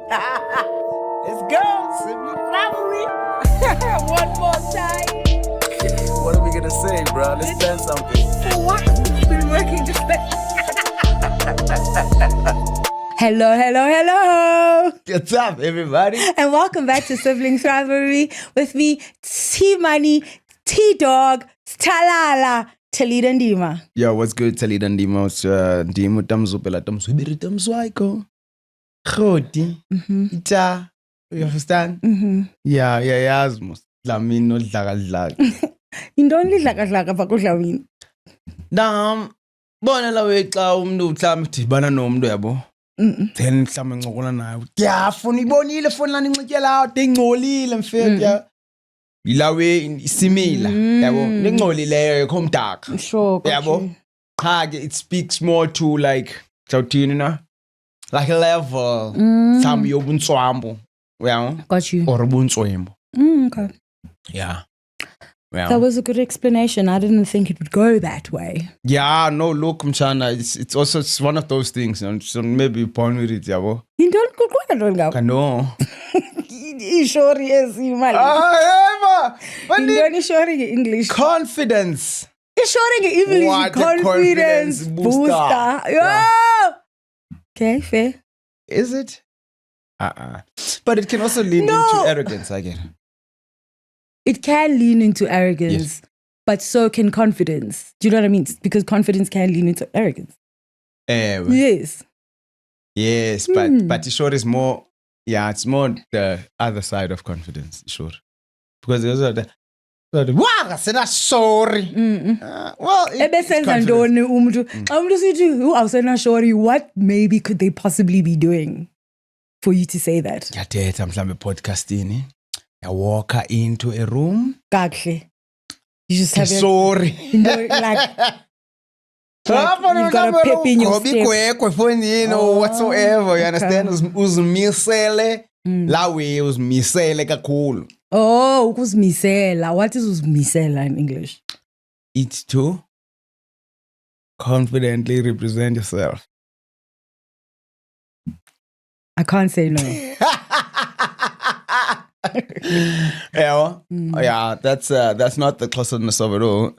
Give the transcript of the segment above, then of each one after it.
Let's go, Sibling Rivalry. One more time. What are we gonna say, bro? Let's plan something. For what? We've been working just Hello. What's up, everybody? And welcome back to Siblings Rivalry with me, T-Money, T-Dog, Talala, Talida Ndima. Yo, what's good, Talida Ndima? Ndimo tamzupela tamswibiri tamswaiko. Khoti. Ita. You understand? Yeah, yazmos. Dlamini odlaka. Indoni dlaka pakudla wini. Bona lawe xa umuntu mhlawumbe udibana nomuntu yabo. Then mhlawumbe ncokola naye. Ngiyafuna ibonile phone lana inxityela ingcolile mfethu ya. Ilawe isimila yabo. Lengcolileyo ekho mdaka. Sure. Yabo. Cha ke it speaks more to like Southini na. Like a level. Some yobuntswambo. Well, Got you. or buntswembo. Okay. Yeah. Well. That was a good explanation. I didn't think it would go that way. Yeah, no, look, Mchana, it's also one of those things. So maybe born with it, yabo. Indoni kukhona I know. Ishori ezimali. But Indoni ishori English. confidence. Ishori English. What a Confidence confidence booster. booster. Yo. Yeah. Okay, fair. Is it? But it can also lead into arrogance, I get. It can lean into arrogance, Yes. but so can confidence. Do you know what I mean? Because confidence can lean into arrogance. Yes. Yes, but sure is more, yeah, it's more the other side of confidence, sure. Because there's wow, sorry. Well, it's Ebesenza confidence. ntoni umuntu xa umuntu sithi awusena sure, what maybe could they possibly be doing for you to say that? Ngiyathetha mhlambe podcastini. I walk into a room. Kakuhle. You just have Sorry. like you've got a pep in your step. Or whatsoever, you understand? Uzmisele. Mm. Lawe uzmisele kakhulu. Oh, ukuzmisela. What is uzmisela in English? It's to confidently represent yourself. I can't say no. Yeah, that's not the closeness of it all.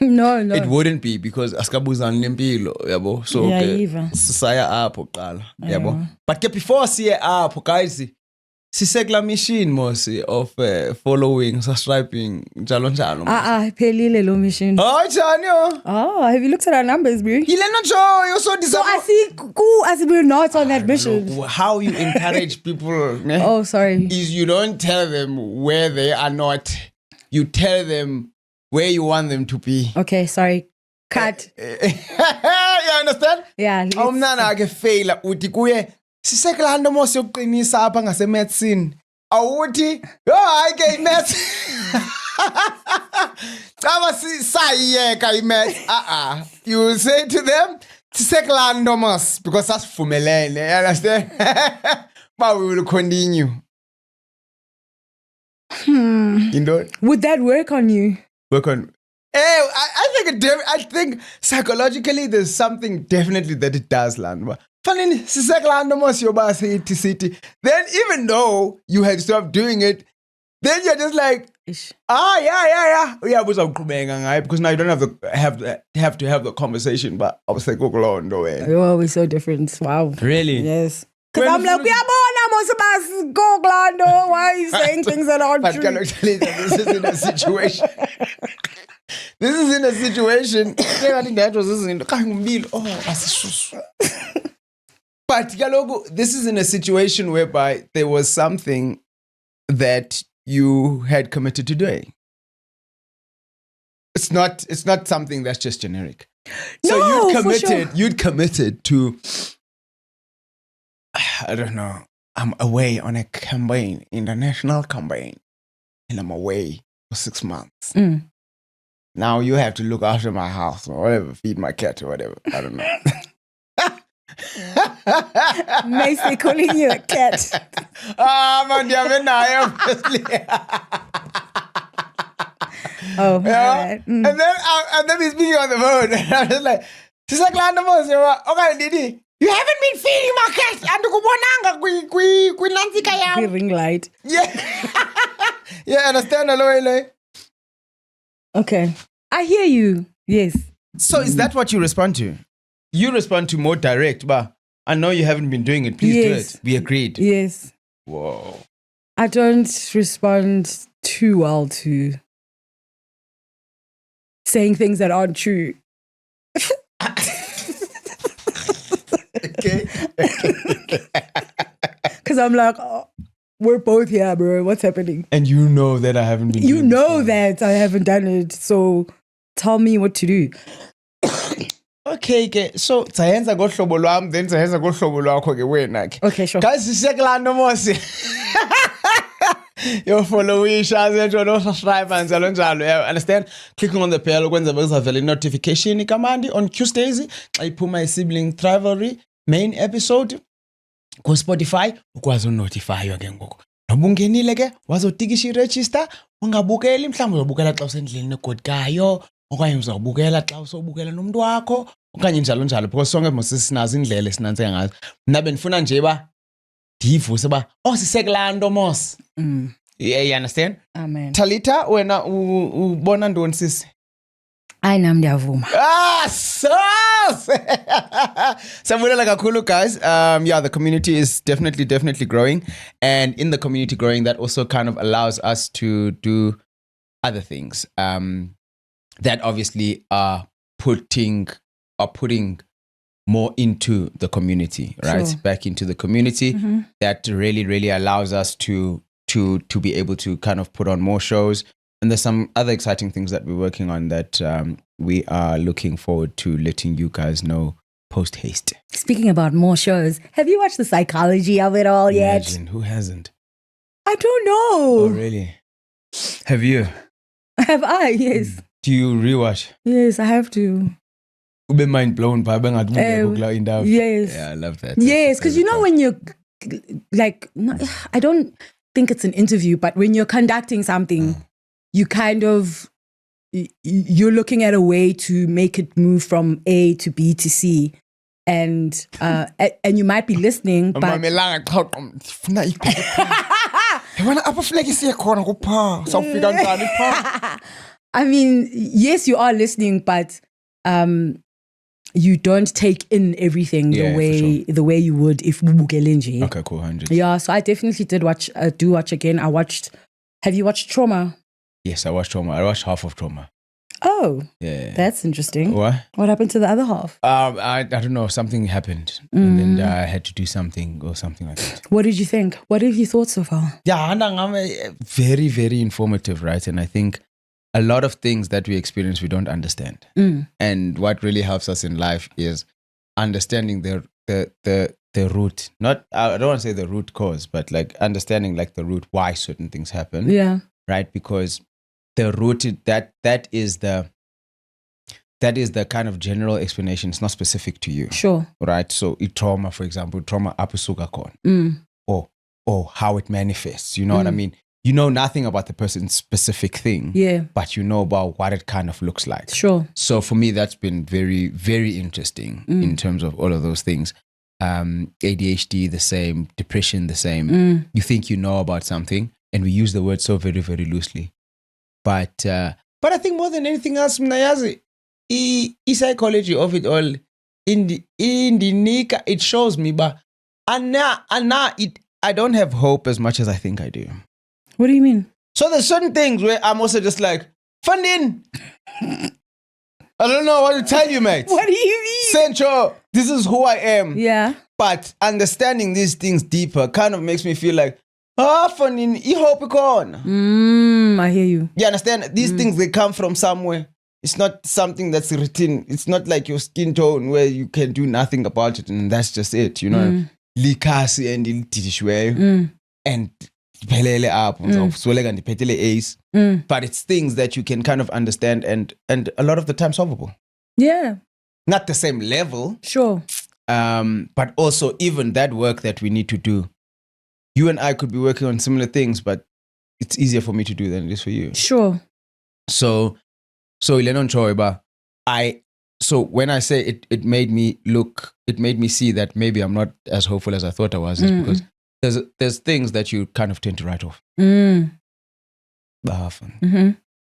No. It wouldn't be because askabuzana nempilo, yabo. So Yeah, ke even. sisaya apho qala, yabo. But ke before siye apho, guys, sisekla machine mosi of following, subscribing, njalo njalo. Pelile lo mission. Oh, Chanyo. Oh, have you looked at our numbers, bro? Yile no show, you're so So disappointed. as we're not on that mission. How you encourage people Oh, sorry. is you don't tell them where they are not. You tell them where you want them to be. Okay, sorry. Cut. You understand? Yeah. let's- Awumnana ke fail uthi kuye sisekela nto mos yokuqinisa apha ngase medicine. Awuthi, hayi ke imaths. Xa sayiyeka imaths. You say to them, sisekela nto mos because sasivumelene. You understand? But we will continue. Into Would that work on you? work on. I think psychologically there's something definitely that it does land. Funny, then even though you had stopped doing it, then you're just like, Ish. yeah. Because now you don't have to have the conversation. But I was like, Oh, we're so different. Wow. really? Yes. Because When I'm like, you- go Glando. Why are you saying things that aren't But true? can I tell you that this is in a situation. This is in a situation. I think that was in But kaloku, this is in a situation whereby there was something that you had committed to doing. It's not something that's just generic. So No, for you'd committed to, I don't know, I'm away on a campaign, international campaign, and I'm away for 6 months. Now you have to look after my house or whatever, feed my cat or whatever. I don't know. Macy calling you a cat. Man, obviously. Oh, Yeah. alright. And then he's speaking on the phone. And I'm just like, she's like, okay, Didi, You haven't been feeding my cat. Andikubonanga kwi-lantsika yam. Ring light. Yeah. Yeah, understand hello. Okay. I hear you. Yes. So is that what you respond to? You respond to more direct, but I know you haven't been doing it. Please do it. We agreed. Yes. Whoa. I don't respond too well to saying things that aren't true. Okay. Because I'm like, oh, we're both here, bro. What's happening? And you know that I haven't been You doing know this that I haven't done it. So tell me what to do. Okay. So sayenza ngohlobo lwami, then sayenza ngohlobo lwakho ke wena ke. Okay, sure. Guys, sisekulando mose. Yo follow share no subscribe and njalo. Yeah, understand? Clicking on the bell ukwenza bekuzavela notification ikamandi on Tuesdays xa iphuma isibling rivalry main episode ku Spotify ukwazi unotifywa ke ngoku. Noba ungenile ke wazotikisha iregister ungabukeli mhlawumbe uzobukela xa usendleleni egodkayo okanye uzawubukela xa usobukela nomuntu wakho okanye njalo because sonke mose sinazo indlela esinantseka ngazo. Mina benifuna nje ndivuse sisekulando mos. Yeah, you understand? Amen. Talita, wena ubona ntoni sisi? I nam ndiyavuma. Sabulela kakhulu, guys. Yeah, the community is definitely growing, and in the community growing, that also kind of allows us to do other things. That obviously are putting more into the community, right? Sure. Back into the community. Mm-hmm. That really allows us to be able to kind of put on more shows. And there's some other exciting things that we're working on that we are looking forward to letting you guys know post haste. Speaking about more shows, have you watched the psychology of it all yet? Imagine, who hasn't? I don't know. Oh, really? Have you? Have I? Yes. Do you rewatch? Yes, I have to. Ube mind blown by yes. Yeah, I love that. Yes, because you know when you're like, I don't think it's an interview, but when you're conducting something, you kind of, you're looking at a way to make it move from A to B to C. And you might be listening, but I mean, yes, you are listening, but you don't take in everything the way you would if Bubukelenji. Okay, cool, 100. Yeah, so I definitely do watch again. Have you watched Trauma? Yes, I watched Trauma. I watched half of Trauma. Oh, yeah, that's interesting. What happened to the other half? I don't know. Something happened, and then I had to do something or something like that. What did you think? What have you thought so far? Yeah, very, very informative, right? And I think a lot of things that we experience we don't understand, and what really helps us in life is understanding the root. Not I don't want to say the root cause, but like understanding like the root why certain things happen. Yeah, right, because the root that is the kind of general explanation. It's not specific to you. Sure. Right. So trauma, for example, trauma apusuka kon. Or how it manifests. You know what I mean? You know nothing about the person's specific thing. Yeah. But you know about what it kind of looks like. Sure. So for me, that's been very, very interesting in terms of all of those things. ADHD the same, depression the same. You think you know about something, and we use the word so very, very loosely. But I think more than anything else, mnayazi, psychology of it all, in the nika, it shows me, but I don't have hope as much as I think I do. What do you mean? So there's certain things where I'm also just like, funding. I don't know what to tell you, mate. What do you mean? Central, this is who I am. Yeah. But understanding these things deeper kind of makes me feel like, funding, I hope you can. I hear you. You understand? These things, they come from somewhere. It's not something that's written. It's not like your skin tone where you can do nothing about it and that's just it, you know? Likasi and ilitishwe and pelele up ace. But it's things that you can kind of understand and a lot of the time solvable. Yeah. Not the same level. Sure. But also even that work that we need to do. You and I could be working on similar things, but it's easier for me to do than it is for you. Sure. So Ilenon Choiba, I so when I say it made me see that maybe I'm not as hopeful as I thought I was, is because there's things that you kind of tend to write off.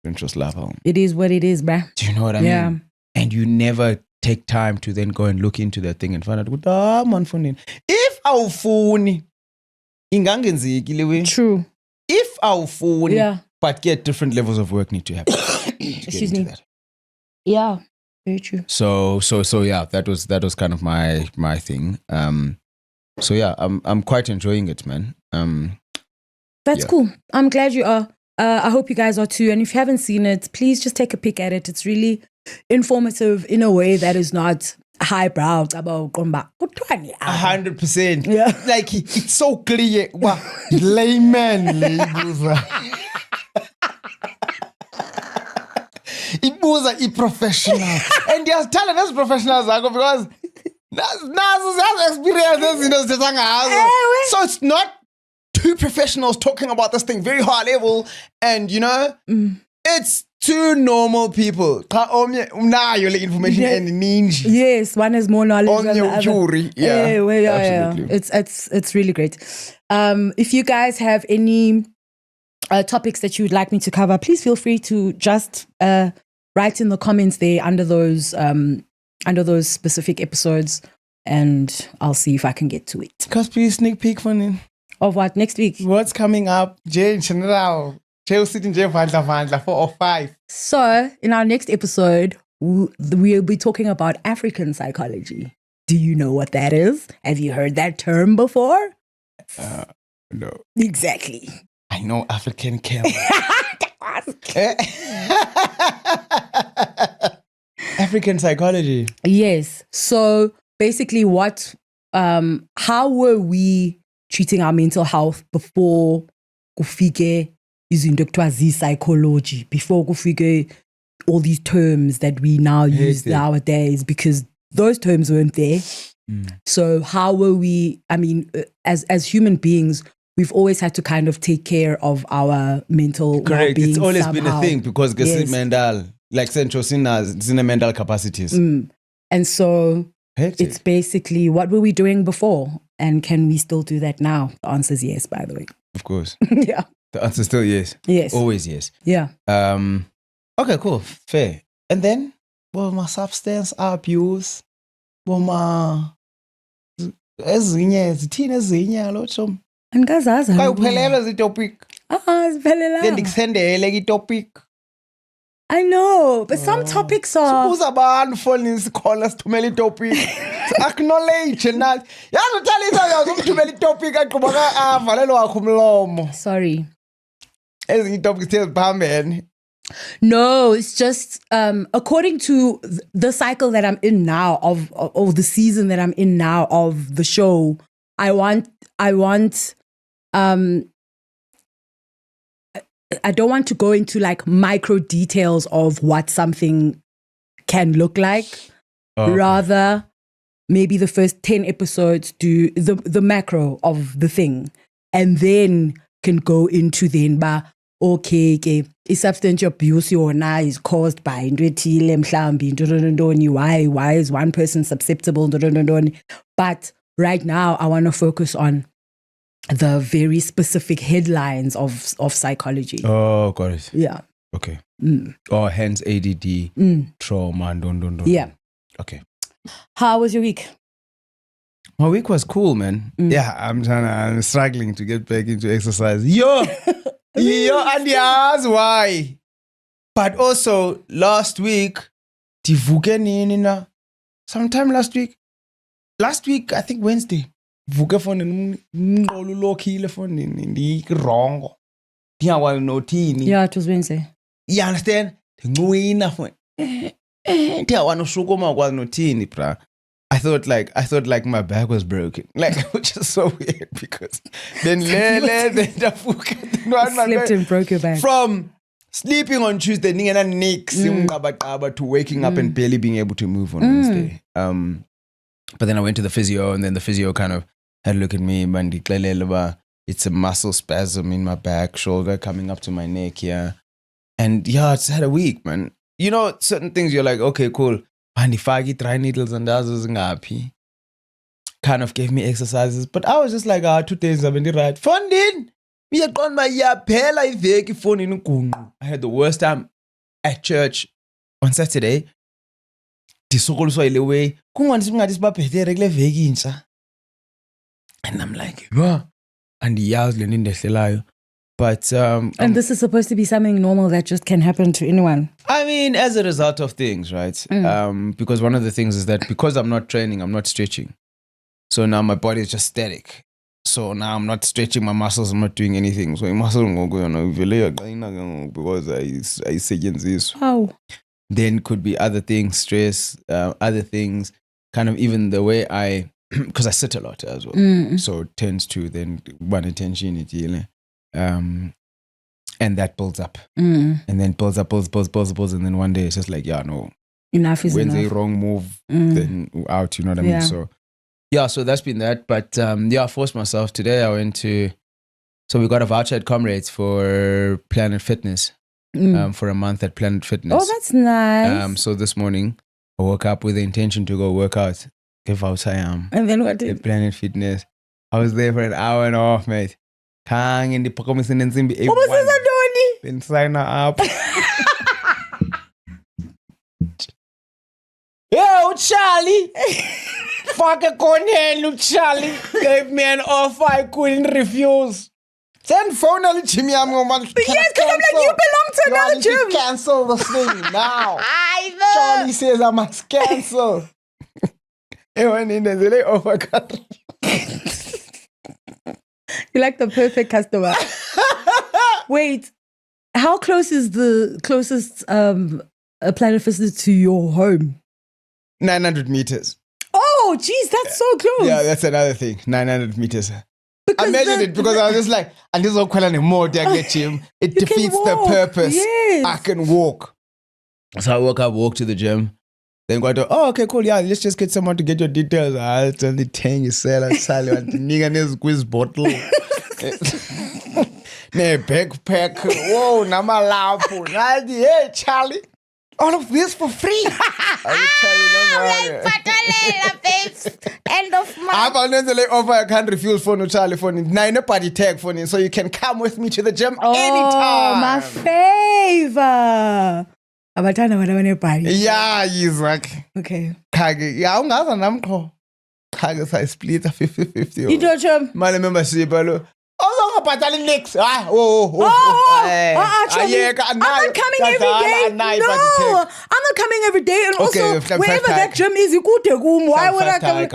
Interest level. It is what it is, bruh. Do you know what I mean? And you never take time to then go and look into that thing and find out, man, if awufuni ingangenzeki le way. True. If awufuni, but get different levels of work need to happen. Excuse me. Yeah, very true. So yeah, that was kind of my thing. So yeah, I'm quite enjoying it, man. That's cool. I'm glad you are. I hope you guys are too. And if you haven't seen it, please just take a peek at it. It's really informative in a way that is not highbrow. About 100%. Yeah. Like it's so clear. Wow. Layman labels. Ibuza i-professional. And they are telling us professionals because nazo experiences so it's not two professionals talking about this thing very high level, and it's two normal people. Information and yes, one has more knowledge than the other. Yeah, absolutely. It's really great. If you guys have any topics that you would like me to cover, please feel free to just write in the comments there under those specific episodes, and I'll see if I can get to it. Cause please sneak peek for me. Of what next week? What's coming up? Jay General. Jay sitting Jay Vandla 4 or 5. So in our next episode, we'll be talking about African psychology. Do you know what that is? Have you heard that term before? No. Exactly. I know African care. African psychology. Yes. So basically how were we treating our mental health before kufike izinto ekuthiwa psychology, before kufike all these terms that we now use nowadays, because those terms weren't there. So how were we, as human beings, we've always had to kind of take care of our mental well-being. It's always somehow. been a thing because mental, like Central Sinners, in mental capacities. And so Hectic. It's basically, what were we doing before? And can we still do that now? The answer is yes, by the way. Of course. Yeah. The answer is still yes. Yes. Always yes. Yeah. Okay, cool. Fair. And then, my substance abuse, my ezinye lo chom. Angazazi. Kayuphelele zitopic. Ziphelela. Then ndikusendele itopic. I know, but some topics are... Subuza abantu phone sikhola sithumela itopic. Acknowledge na. Yazi uthalisa uzumthumela itopic aqhuba avalelo wakho umlomo. Sorry. Ezinye itopics ziphambene. No, it's just according to the cycle that I'm in now of the season that I'm in now of the show, I don't want to go into like micro details of what something can look like. Okay. Rather, maybe the first 10 episodes do the macro of the thing, and then can go into then okay, substance abuse yona is caused by why is one person susceptible, but right now I want to focus on the very specific headlines of psychology. Oh, got it. Yeah. Okay. Hence ADD, trauma, Yeah. Okay. How was your week? My week was cool, man. Yeah, I'm struggling to get back into exercise. Yo, and yes, why? But also last week, sometime last week, I think Wednesday. Vuke phone ngqolo lokhile phone ndirongo. Ndiyakwazi nothini. Yeah, it was Wednesday. You understand? Ndincuina phone. Ndiyakwazi ushukuma kwazi nothini, bra. I thought like my back was broken. Like, which is so weird because then slipped and broke your back. From sleeping on Tuesday, to waking up and barely being able to move on Wednesday. But then I went to the physio, and then the physio kind of had a look at me, it's a muscle spasm in my back, shoulder coming up to my neck, yeah. And yeah, it's had a week, man. You know, certain things you're like, okay, cool. bandifake i-dry needles andazi zingaphi. Kind of gave me exercises, but I was just like, 2 days I've been right. Funding, I had the worst time at church on Saturday. And I'm like, and but and this is supposed to be something normal that just can happen to anyone. I mean, as a result of things, right? Because one of the things is that because I'm not training, I'm not stretching. So now my body is just static. So now I'm not stretching my muscles, I'm not doing anything. So my muscle because I say this. Oh. Then could be other things, stress, other things, kind of even the way because I sit a lot as well. So it tends to then one attention, and that builds up. And then builds, and then one day it's just like, no. Enough is When's enough. a wrong move, then out, you know what I mean? So so that's been that. But I forced myself. Today I went to, so we got a voucher at Comrades for Planet Fitness, for a month at Planet Fitness. Oh, that's nice. So this morning I woke up with the intention to go work out. If I am. And then what did? At Planet Fitness. I was there for an hour and a half, mate. Hang in the Pocomis and Zimbi. What was this, Adoni? Then sign up. Yo, Charlie. Fuck a cornel, Charlie. Gave me an offer I couldn't refuse. Send phone to Jimmy. I'm going to yes, because I'm like, you belong to another gym. Cancel the thing now. I know. Charlie says I must cancel. You're like the perfect customer. Wait, how close is the closest Planet Fitness to your home? 900 meters. Oh, geez, that's so close. Yeah, that's another thing. 900 meters. Because I measured it because I was just like, and this is all more get gym. It defeats the purpose. Yes. I can walk. So I woke up, walked to the gym. Then go to, okay, cool, let's just get someone to get your details. I'll tell the 10 you sell and nigga this quiz bottle. Ne backpack. Whoa, nama lapo. Hey, Charlie. All of this for free. End of month. I'm offer I can't refuse for no Charlie for nine party tag for so you can come with me to the gym anytime. My favor. Abatana wana party. Yeah, he's like okay. Kage. Yeah, ungaza namkho. Kage say split 50-50. Idocho. Mali membership alo. I'm not coming every day. No, I'm not coming every day. And also, wherever that gym is, why would I come?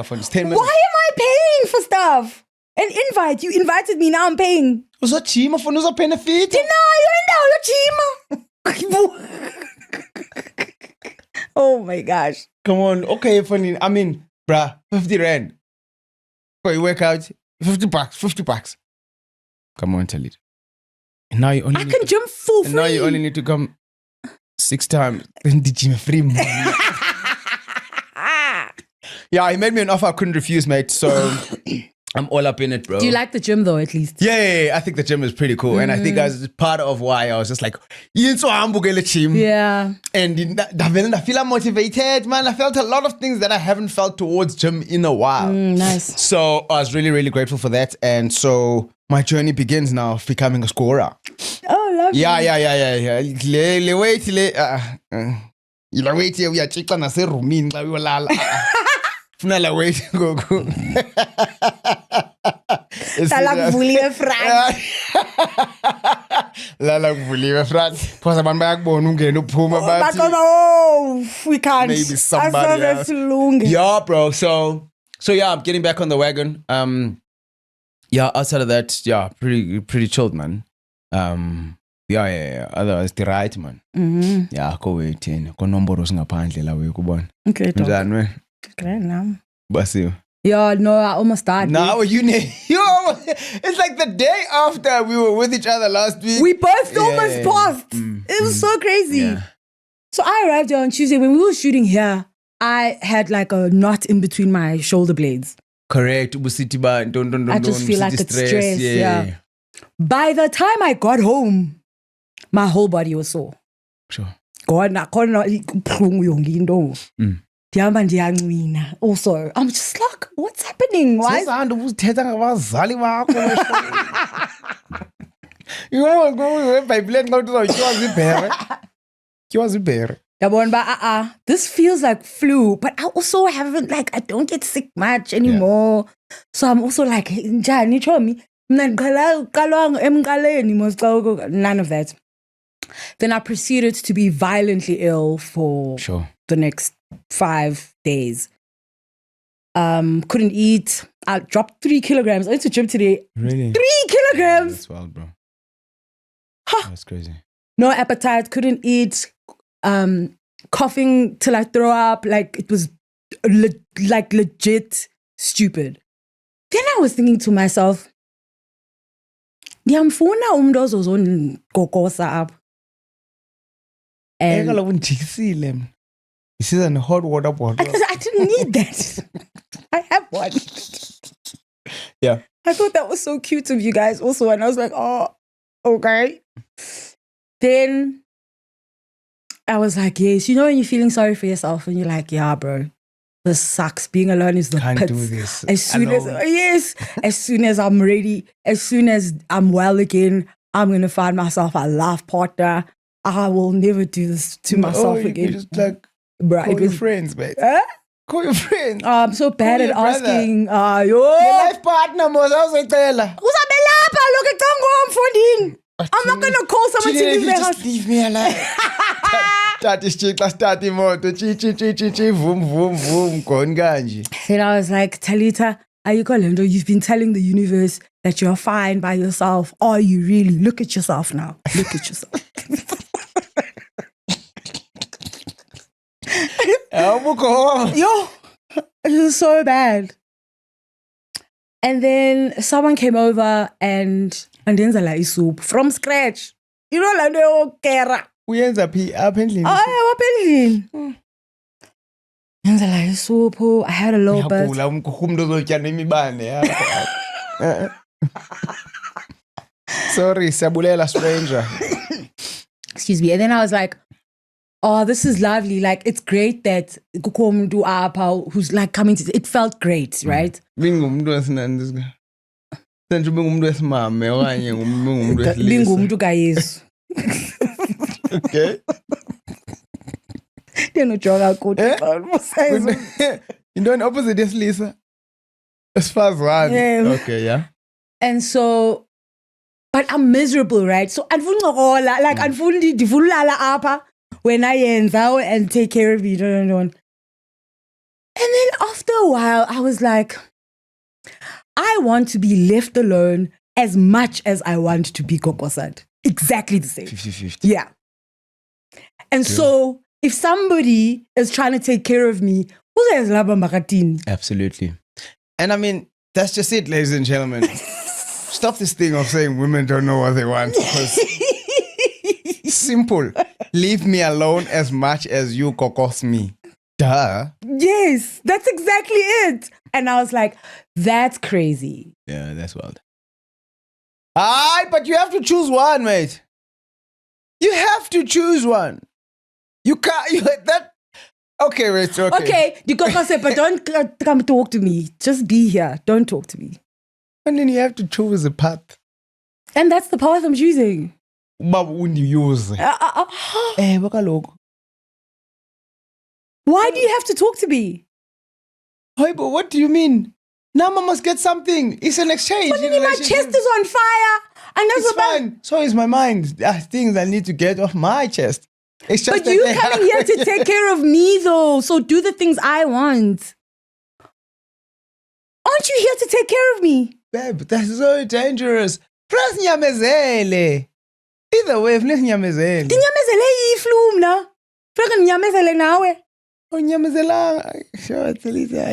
Why am I paying for stuff? An invite. You invited me, now I'm paying. Uzo chima for uzo benefit. Oh my gosh. Come on. Okay, funny. I mean, bruh, 50 rand. For a workout, $50. Come on, tell it. And now you only I can gym for free. Now you only need to come 6 times. Then the gym free. Yeah, he made me an offer I couldn't refuse, mate. So I'm all up in it, bro. Do you like the gym though, at least? Yeah, I think the gym is pretty cool. And I think that's part of why I was just like, gym. Yeah. And I feel motivated, man. I felt a lot of things that I haven't felt towards gym in a while. Nice. So I was really, really grateful for that. And so my journey begins now of becoming a scorer. Oh, lovely. Yeah. Le wait, we are chicken na se rooming xa uyolala. Funa la wait go. Lala kuvuliwe front. Lala kuvuliwe front. Because abantu bayakubona ungena uphuma bathi. We can't. Maybe somebody else. Yeah, bro. So yeah, I'm getting back on the wagon. Yeah, outside of that, yeah, pretty chilled, man. Yeah. Otherwise, the right, man. Yeah, go waiting. Go numbers ngaphandle la we kubona. Okay, dog. Njani man? Great now. Basiwe. Yeah, no, I almost died. Now it's like the day after we were with each other last week. We both almost passed. It was so crazy. Yeah. So I arrived here on Tuesday. When we were shooting here, I had like a knot in between my shoulder blades. Correct. I just feel like it's stress. Yeah. By the time I got home, my whole body was sore. Sure. God, ndihamba ndiyancwina also. I'm just like, what's happening? Why? Sesihamba uzithetha ngabazali bakho. Ebhayibhileni xa uthi uzawutyiwa zibhere. Tyiwa zibhere. But this feels like flu, but I also haven't, like, I don't get sick much anymore. So I'm also like, njani chomi? None of that. Then I proceeded to be violently ill for the next 5 days. Couldn't eat. I dropped 3 kilograms. I went to gym today. Really? 3 kilograms. That's wild, bro. That's crazy. No appetite. Couldn't eat. Coughing till I throw up. Like, it was legit stupid. Then I was thinking to myself, ndiyamfuna umntu ozozondikokosa apha. And This is a hot water bottle. I didn't need that. I have one. Yeah. I thought that was so cute of you guys also. And I was like, oh, okay. Then I was like, yes, you know when you're feeling sorry for yourself and you're like, yeah, bro, this sucks. Being alone is the Can't pits. do this. As soon as I'm ready, as soon as I'm well again, I'm going to find myself a life partner. I will never do this to myself again. You just like Bro, call your friends, mate. Huh? Call your friends. I'm so bad at Call your brother. asking. Your life partner, mozawuzayicela. Uzabelapha look mfondini. I'm not going to call someone to leave their house. Just leave me alive. Start ishixa, start imoto. Chi, vum, gone kanje. And I was like, Talita, Ayuko Lendo, you've been telling the universe that you're fine by yourself. Are you really? Look at yourself now. Look at yourself. Yo, it was so bad. And then someone came over and then like soup from scratch. You know, like kera. Uyenza phi apha endlini? Apha endlini. Yenza like soup. I had a little bit. Uyagula umntu ozotya nemibane yakho. Sorry, siyabulela stranger. Excuse me. And then I was like, oh, this is lovely. Like, it's great that kukho umuntu apha who's like coming to. It felt great, right? Bingumuntu wesinandisika. Senje bingumuntu wesimame okanye bingumuntu wesilisa. Bingumuntu kaYesu. Okay. Ndinojoka kuthi. Into opposite yesilisa. Esifazane. Yeah. Okay, yeah. And so, but I'm miserable, right? So andifuna uncokola, like ndifuna ulala apha when I yenza and take care of you. And then after a while, I was like, I want to be left alone as much as I want to be kokosad. Exactly the same. 50-50. Yeah. And so if somebody is trying to take care of me, who's laba makatini? Absolutely. And I mean, that's just it, ladies and gentlemen. Stop this thing of saying women don't know what they want. Because simple. Leave me alone as much as you kokos me. Duh. Yes, that's exactly it. And I was like, that's crazy. Yeah, that's wild. Aye, but you have to choose one, mate. You have to choose one. You can't. Okay, Rachel. Okay, you can say, but don't come talk to me. Just be here. Don't talk to me. And then you have to choose a path. And that's the path I'm choosing. But when you use why do you have to talk to me? Hey, but what do you mean? Nama must get something. It's an exchange. But my chest is on fire. And that's it's fine. So is my mind. There are things I need to get off my chest. It's just but you coming here to take care of me, though. So do the things I want. Aren't you here to take care of me? Babe, that's so dangerous. Plus nyamezele. Either way, if nyamezele. Nyamezele iflu mna. Frega nyamezele nawe. Oh, nyamezela. Sure,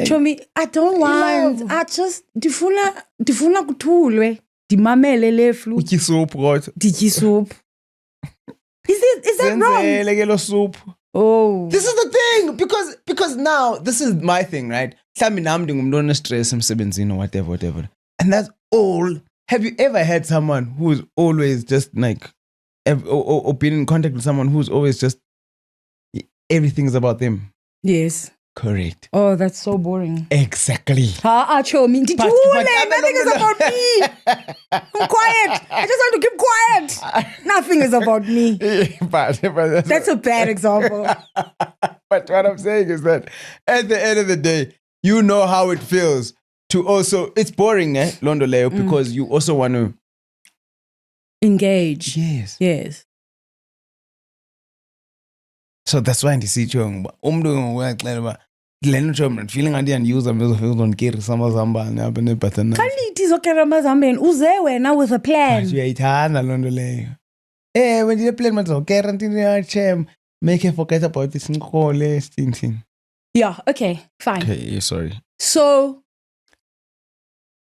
Chomi, I don't want. I just difuna kuthulwe. Dimamele le flu. Uki soup, right? Digi soup. Is that wrong? Soup. Oh. This is the thing because now this is my thing, right? Stress or whatever. And that's all. Have you ever had someone who's always just like or been in contact with someone who's always just everything's about them? Yes. Correct. Oh, that's so boring. Exactly. Chomi. Did But nothing is about me. I'm quiet. I just want to keep quiet. Nothing is about me. but That's a bad example. But what I'm saying is that at the end of the day, you know how it feels to also, it's boring, Londoleo, because you also want to engage. Yes. So that's why ndisitsho umntu uyaxela uba le nto mna feeling ngathi yandiuza mezofika amazambane apha nebhathana. Kanti izokera amazambane uze wena with a plan. Uyayithanda loo nto leyo. When ndine-plan mandizokera ntini make her forget about this nkole thing. Yeah, okay, fine. Okay, sorry. So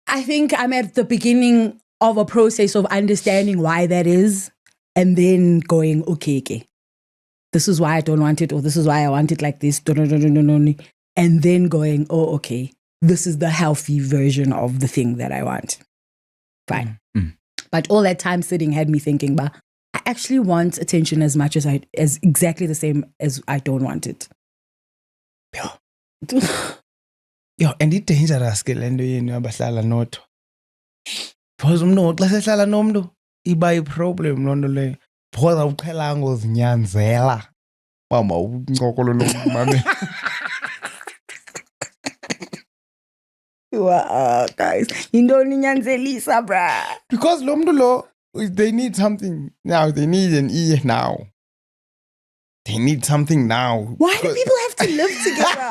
I think I'm at the beginning of a process of understanding why that is, and then going, okay. This is why I don't want it, or this is why I want it like this. And then going, oh, okay, this is the healthy version of the thing that I want. Fine. But all that time sitting had me thinking, but I actually want attention as much as as exactly the same as I don't want it. Yo, and it's dangerous ke le nto yenu abahlala nodwa. Because umntu xa sehlala nomntu iba i-problem loo nto leyo. Because awuqhelanga uzinyanzela uba mawuncokolo nomameli. Wow, guys. Yintoni inyanzelisa, bruh? Because lo mntu lo, they need something now. They need an ear now. They need something now. Why do people have to live together?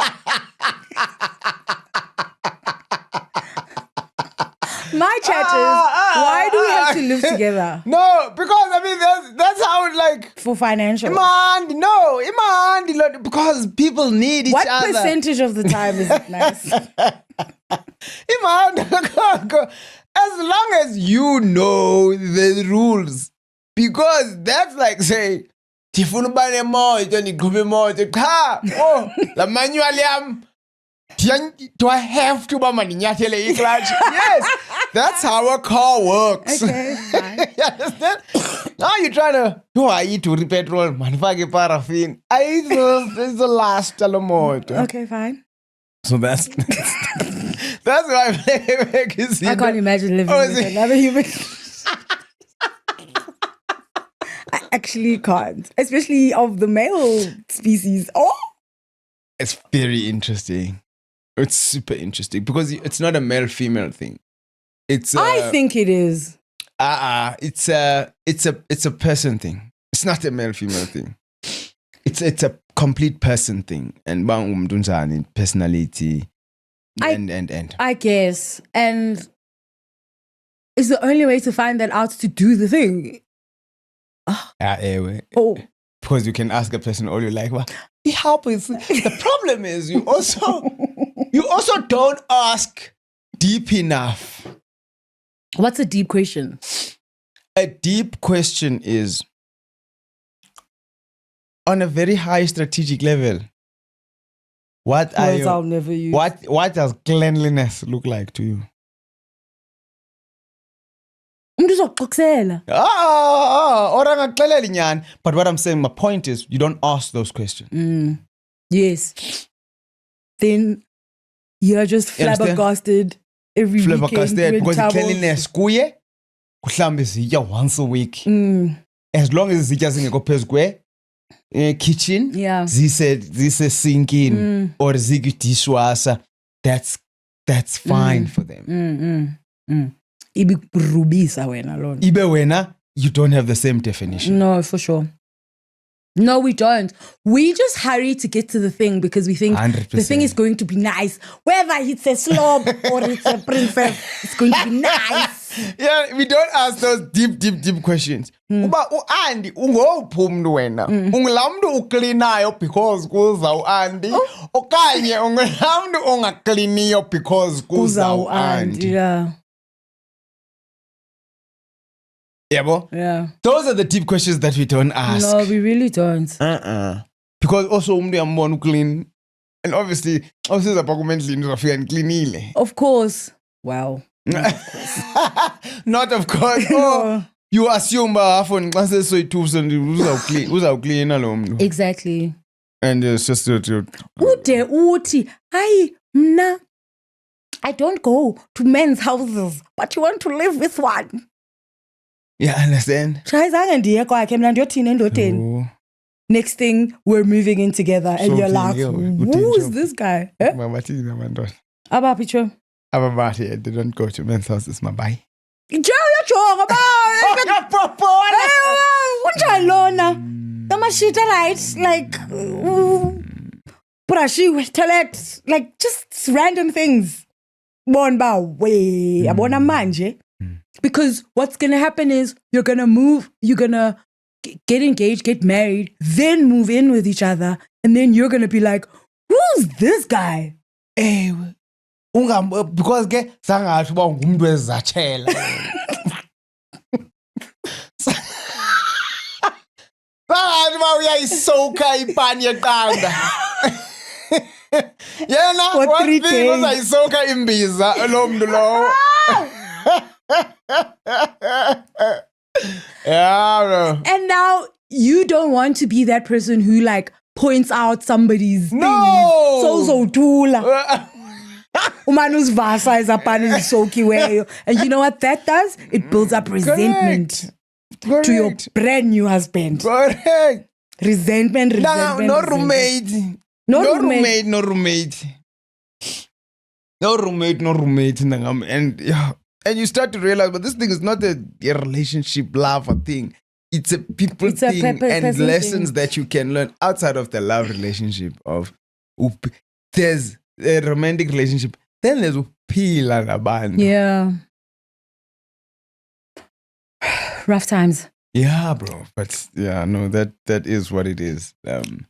My chat is, why do we have to live together? No, because I mean that's how it like For financial. because people need each What other. percentage of the time is it nice? As long as you know the rules, because that's like say, ndifuna uba nemoto ndiqhuba imoto cha la manual yam do I have to uba mandinyathele i-clutch? Yes, that's how a car works. Okay, fine. You understand? Now you're trying to ayiduri petrol mandifake paraffin. It's the last motor. Okay, fine. So that's why I can't imagine living with another human. I actually can't, especially of the male species. Oh, it's very interesting. It's super interesting because it's not a male-female thing. It's I think it is. It's a person thing. It's not a male-female thing. It's a complete person thing, and personality, and I guess, and it's the only way to find that out to do the thing. Oh, because you can ask a person all you like. Well, the problem is you also don't ask deep enough. What's a deep question? A deep question is on a very high strategic level. What I'll never use. What does cleanliness look like to you? But what I'm saying, my point is, you don't ask those questions. Yes. Then you're just flabbergasted every weekend. Because cleanliness kuye kuhlambe zitya once a week. As long as zitya zingekho phezu kwe kitchen, zise sinking or ziki dishwasher, that's fine for them. Ibe rubisa wena lona. Ibe wena, you don't have the same definition. No, for sure. No, we don't. We just hurry to get to the thing because we think 100%. The thing is going to be nice. Whether it's a slob or it's a princess, it's going to be nice. Yeah, we don't ask those deep questions. Uba uAndy ungowuphi umntu wena? Ungula mntu uklinayo because kuza uAndy okanye ungula mntu ongakliniyo because kuza uAndy. Yeah. Yeah. Those are the deep questions that we don't ask. No, we really don't. Because also umntu uyambona uclean. And obviously, awusiza pha kumendlini uzafika ndicleanile. Of course. Wow. Not of course. Oh, you assume ba afoni xa sesoyi-2 uzawuklina lo mntu. Exactly. And it's just to Ude uthi, hayi mna, I don't go to men's houses, but you want to live with one. yeah, understand. Shayizange ndiye kwakhe mna ndiyothina endodeni. Oh. Next thing, we're moving in together, and you're like, Shocking, who is this guy? Eh? Mabathini abantwana. Abaphi cho? Ababathi, they don't go to men's houses, mabai. Uyajonga ba. Unjani lona? Tamashita right, like brashiwe, telect, like just random things. Bon ba way, abona manje. Because what's gonna happen is you're gonna move, you're gonna get engaged, get married, then move in with each other, and then you're gonna be like, who's this guy? Because ke sangathi uba ngumuntu ezatshela. Sangathi uba uyayisoka ipani yeqanda. Yena For 3 one thing days. uzayisoka imbiza lo muntu lowo. Yeah, bro. And now you don't want to be that person who like points out somebody's No. things. So tula. Umanus vasa is a pan is soakiweyo. And you know what that does? It builds up resentment Correct. to your brand new husband. Correct. Resentment. No resentment. roommate. No No roommate. roommate. Nangam. And you start to realize, but this thing is not a relationship lover thing. It's a people It's a thing and person lessons thing. that you can learn outside of the love relationship. There's a romantic relationship. Then there's upila nabantu. Yeah. Rough times. Yeah, bro. But yeah, no, that is what it is. I'm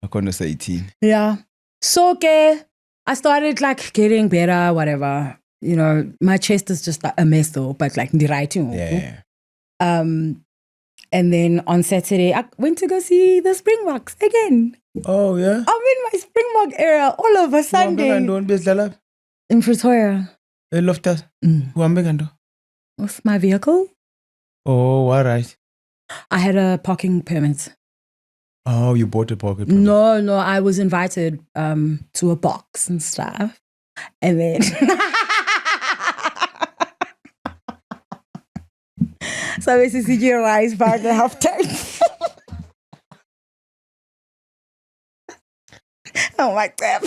gonna say 18. Yeah. So okay, I started like getting better, whatever. You know, my chest is just like a mess though, but like the writing. Yeah. And then on Saturday, I went to go see the Springboks again. Oh yeah. I'm in my Springbok era all over Sunday in Pretoria Loftus. with my vehicle. Oh, all right. I had a parking permit. Oh, you bought a pocket. No, I was invited to a box and stuff. And then so basically you realize back at half time. Oh my god.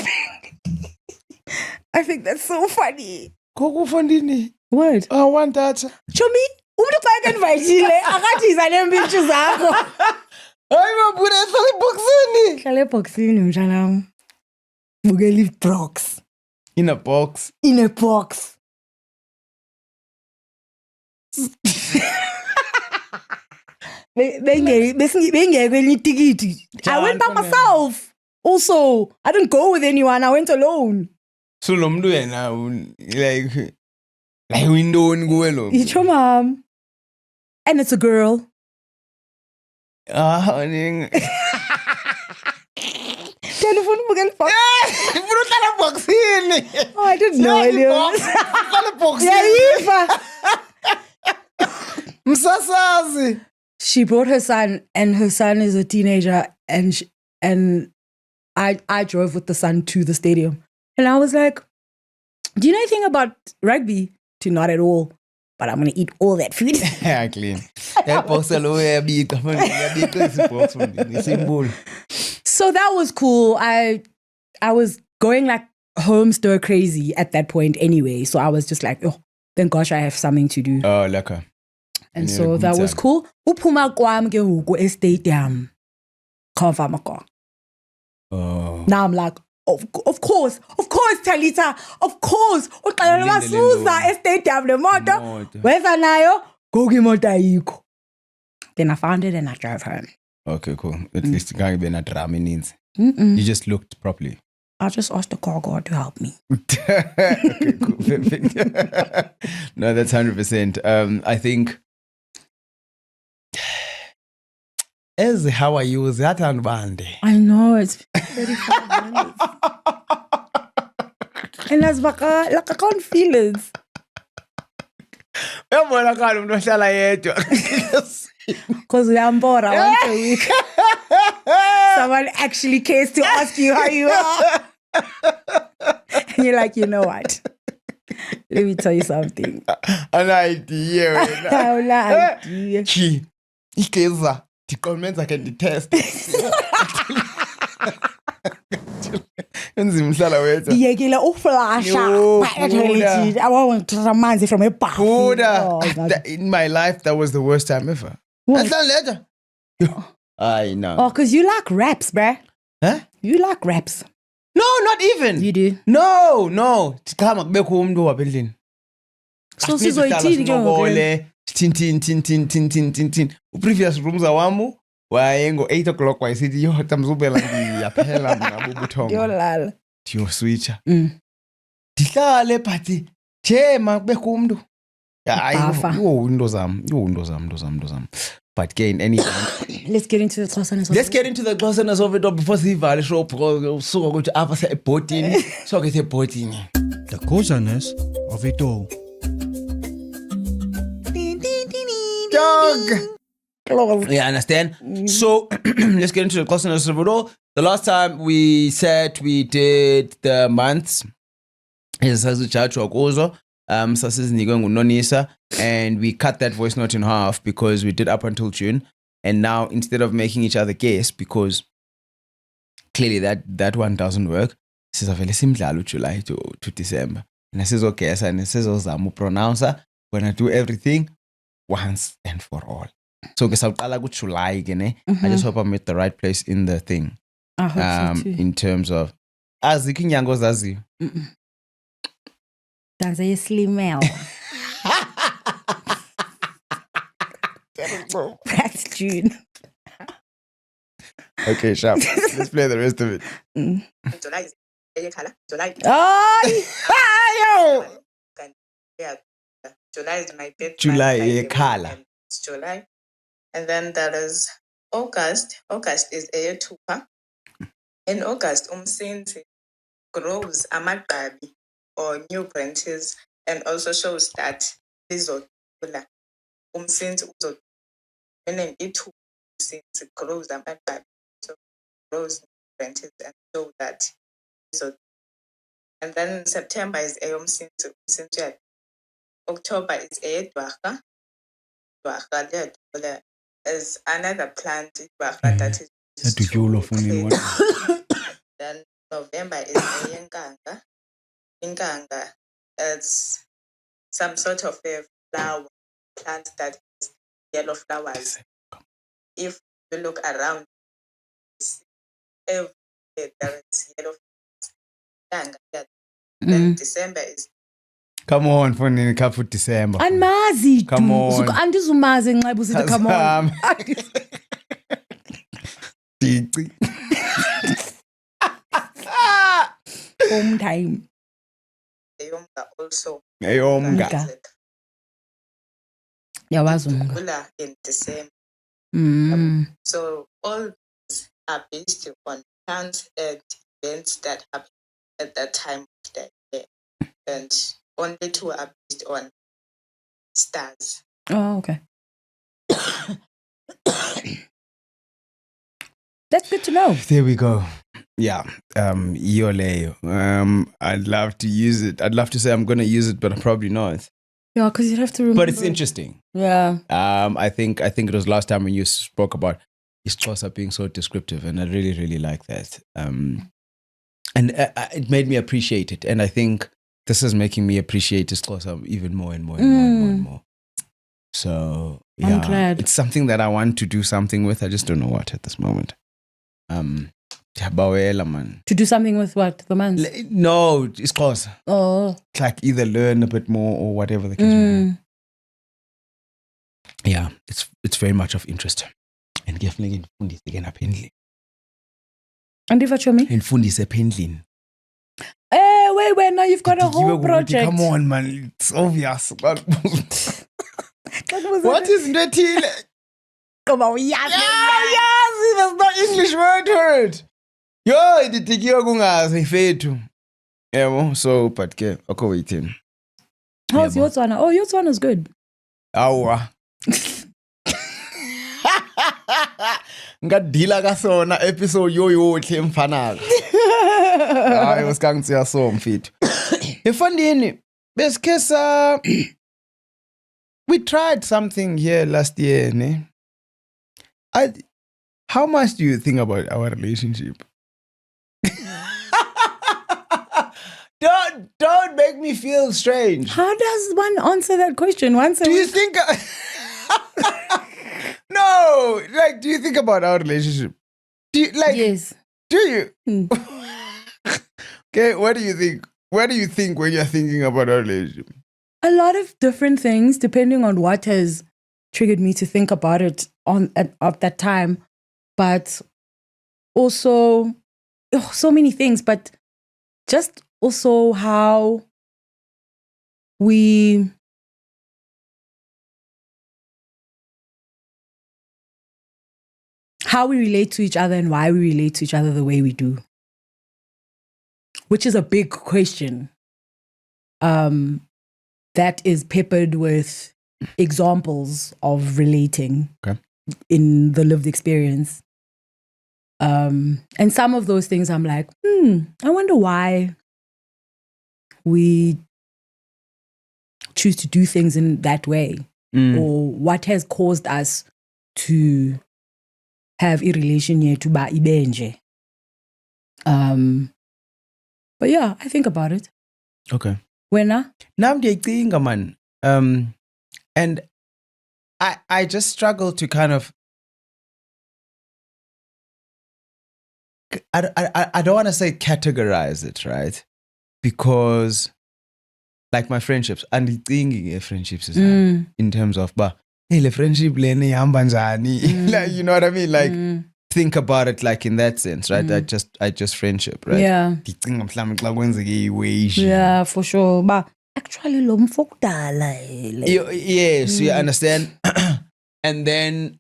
I think that's so funny. Koko fundini. What? I want that. Chomi, umuntu xa invitile akathi iza neempintshi zakho. Hayi mabuda ehlala eboxini. Hlala eboxini mntanam. Bukela i-box. In a box. In a box. Bengekho elinye itikiti. I went by myself. Also, I didn't go with anyone. I went alone. So lo muntu yena like windoni kuwe lo. Yitsho mam. And it's a girl. Honey. Telephone bukela box. Ufuna uhlala eboxini. Oh, I didn't know Elias. Uhlala eboxini. Yayiva. Msasazi. She brought her son, and her son is a teenager, and I drove with the son to the stadium, and I was like, "Do you know anything about rugby?" To not at all, but I'm gonna eat all that food. Yeah, clean. That box alo yabika manje yabika isibox fundini isimbulu. So that was cool. I was going like home stir crazy at that point anyway, so I was just like, "Oh, thank gosh I have something to do." Oh, lekker. And so that was cool. Uphuma kwam ke ngoku e-stadium. Cover mako. Oh. Now I'm like, of course, Talita, of course. Uqala basuza e-stadium nemoto. Weza nayo, go imoto ayikho. Then I found it and I drove home. Okay, cool. At least you can't be a drama means. Mm-mm. You just looked properly. I just asked the car guard to help me. Okay, cool. Perfect. No, that's 100%. I think as how I use that and bande. I know, it's 35 minutes. And that's like I can't feel it. Uyabonakala umuntu ohlala yedwa. Because we are bored once a week. someone actually cares to ask you how you are. And you're like, you know what? Let me tell you something. An idea. An idea. Ikeza. Comments I can detest. Enzimhlala wethu. Yekile uflasha. I want to amanzi from a bath. In my life, that was the worst time ever. What? Later. I know. Oh, because you like raps, bruh. Huh? You like raps. No, not even. You do? No. Tikama kubekho umuntu wabendlini. So sizoyithini ke ngoku? Tin. Previous rooms awamu wayengo 8 o'clock wayisithi yo tamzubela ngiyaphela mina bubuthongo. Yolala. Tiyo switcha. Dihlale phathi. Jema kubekho umuntu. Hayi into zam. But again, any Let's get into the Xhosa. Let's get into the Xhosa of it all before sivale show because so go to apha se ebhotini. So ke se ebhotini. The Xhosa of it all. Dog. Yeah, understand? So let's get into the Xhosa of it all. The last time we said we did the months. Nonisa, and we cut that voice note in half because we did up until June, and now instead of making each other guess, because clearly that one doesn't work, this is a very similar July to December, and I says okay, and it says Zamu pronouncer when I do everything once and for all. So July again, I just hope I'm at the right place in the thing. I hope so too. In terms of as the King Yango Zazi. That's a slimel. That's June. Okay, sharp. Let's play the rest of it. July is July. Oh, Yeah, July is my birthday. July, color. It's July, and then there is August. August is a tupa. In August, umsinzi grows amagqabi or new branches, and also shows that lizokhula umsinzi uzo meaning itu since it grows amagqabi, so grows new branches and show that lizo. And then September is umsinzi umsinzi. October is dwarha. Dwarha there is another plant dwarha that is. Then November is inkanga. Inkanga, it's some sort of a flower plant that has yellow flowers. If you look around, everywhere there is yellow flowers. Then December is. Come on, for December. Anmazi. Come on. Andizumazi nxeba usithi come on. Home time. Eyomnga also. Eyomnga. Yawazi umnga. In December. So all these are based on plants and events that happen at that time of the year. And only 2 are based on stars. Oh, okay. That's good to know. There we go. Yeah. Ioleo. I'd love to use it. I'd love to say I'm going to use it, but I'm probably not. Yeah, because you'd have to remember. But it's interesting. Yeah. I think it was last time when you spoke about Xhosa being so descriptive, and I really, really like that. And it made me appreciate it. And I think this is making me appreciate Xhosa even more and more and more and more and more. So, yeah. I'm glad. It's something that I want to do something with. I just don't know what at this moment. Man. To do something with what? The months? No, it's close. Oh. It's like either learn a bit more or whatever the case may be. Yeah, it's very much of interest. And definitely infundise again aphendlini. And if I show me? Infundise aphendlini. Wait, now you've got a whole project. Come on, man. It's obvious. What is Ndwethile? Come on, yes, there's no English word for it. Yo, iditikiwa kungazi fethu. Yebo, so but ke akho waiting. How's your Tswana? Oh, your Tswana is good. Awa. ngadila kasona episode yoyohle mfanaka. Hayi usikangitsiya so mfethu. Efandini besikesa we tried something here last year, ne? How much do you think about our relationship? Don't make me feel strange. How does one answer that question? Do you think No, like do you think about our relationship? Do you like Yes. Do you? Okay, what do you think? What do you think when you're thinking about our relationship? A lot of different things depending on what has triggered me to think about it at that time. But also so many things, but just also how we relate to each other and why we relate to each other the way we do, which is a big question that is peppered with examples of relating in the lived experience. And some of those things I'm like, I wonder why we choose to do things in that way, or what has caused us to have a relation here to ba ibenje. But yeah, I think about it. Okay. Wena? Now I'm thinking, man. And I just struggle to kind of I don't want to say categorize it, right? Because like my friendships, and the thing friendships is in terms of hey, the friendship lene ihamba njani? Like, you know what I mean? Like think about it like in that sense, right? I just friendship, right? Yeah. Yeah, for sure. But actually lo mfokudala. Yes, you understand? and then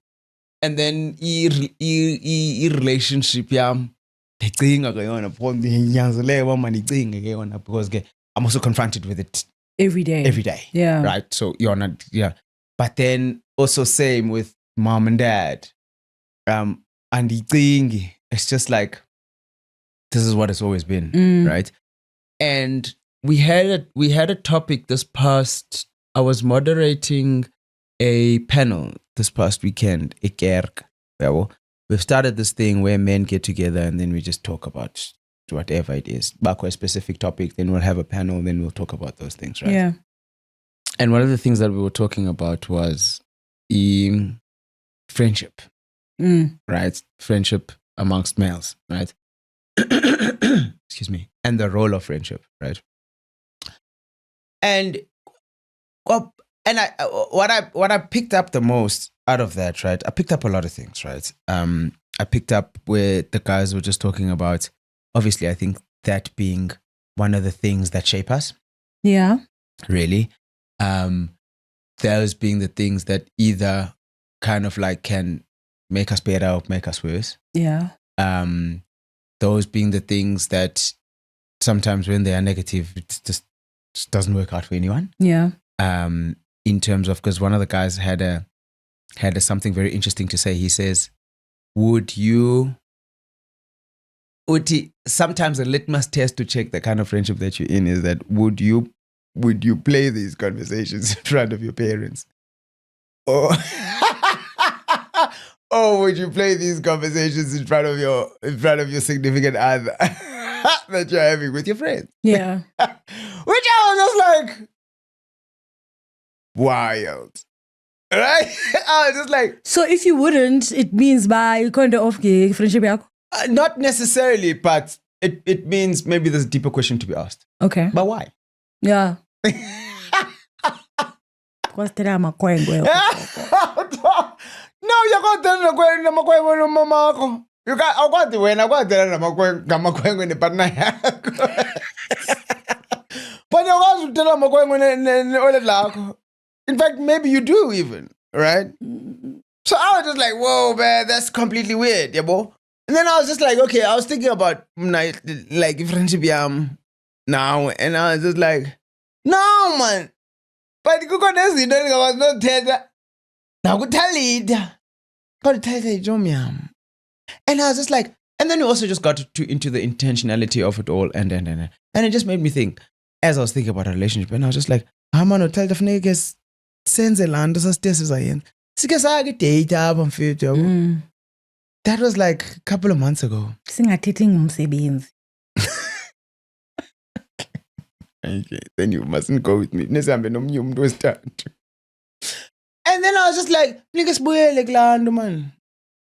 relationship yam ndicinga ke yona because I'm also confronted with it every day. Yeah. Right? So you're not, yeah. But then also same with mom and dad. And it's just like, this is what it's always been, right? And we had a topic this past, I was moderating a panel this past weekend, Ikerk. We've started this thing where men get together and then we just talk about whatever it is. Back to a specific topic, then we'll have a panel, then we'll talk about those things, right? Yeah. And one of the things that we were talking about was friendship, right? Friendship amongst males, right? Excuse me. And the role of friendship, right? And what I picked up the most out of that, right? I picked up a lot of things, right? I picked up where the guys were just talking about, obviously, I think that being one of the things that shape us. Yeah. Really. Those being the things that either kind of like can make us better or make us worse. Yeah. Those being the things that sometimes when they are negative, it just doesn't work out for anyone. Yeah. In terms of, because one of the guys had something very interesting to say. He says, sometimes a litmus test to check the kind of friendship that you're in is that would you play these conversations in front of your parents? Or or would you play these conversations in front of your significant other that you're having with your friends? Yeah. Which I was just like, wild. Right? I was just like, so if you wouldn't, it means by kind of friendship yako? Not necessarily, but it means maybe there's a deeper question to be asked. Okay. But why? Yeah. No, you're going to tell the mama. You got I got the way, I got the partner. But you also tell them in fact, maybe you do even, right? So I was just like, whoa, man, that's completely weird, yeah, boy. And then I was just like, okay, I was thinking about like friendship now, and I was just like, no, man. But you got this, you don't know, not tell that. Now go tell it. Go tell it, Jomiam. And I was just like, and then we also just got into the intentionality of it all. And it just made me think, as I was thinking about a relationship, and I was just like, mano, tell the niggas, senze land, that was like a couple of months ago. Singathethe ngomsebenzi. Okay, then you mustn't go with me. And then I was just like, niggas like land, man.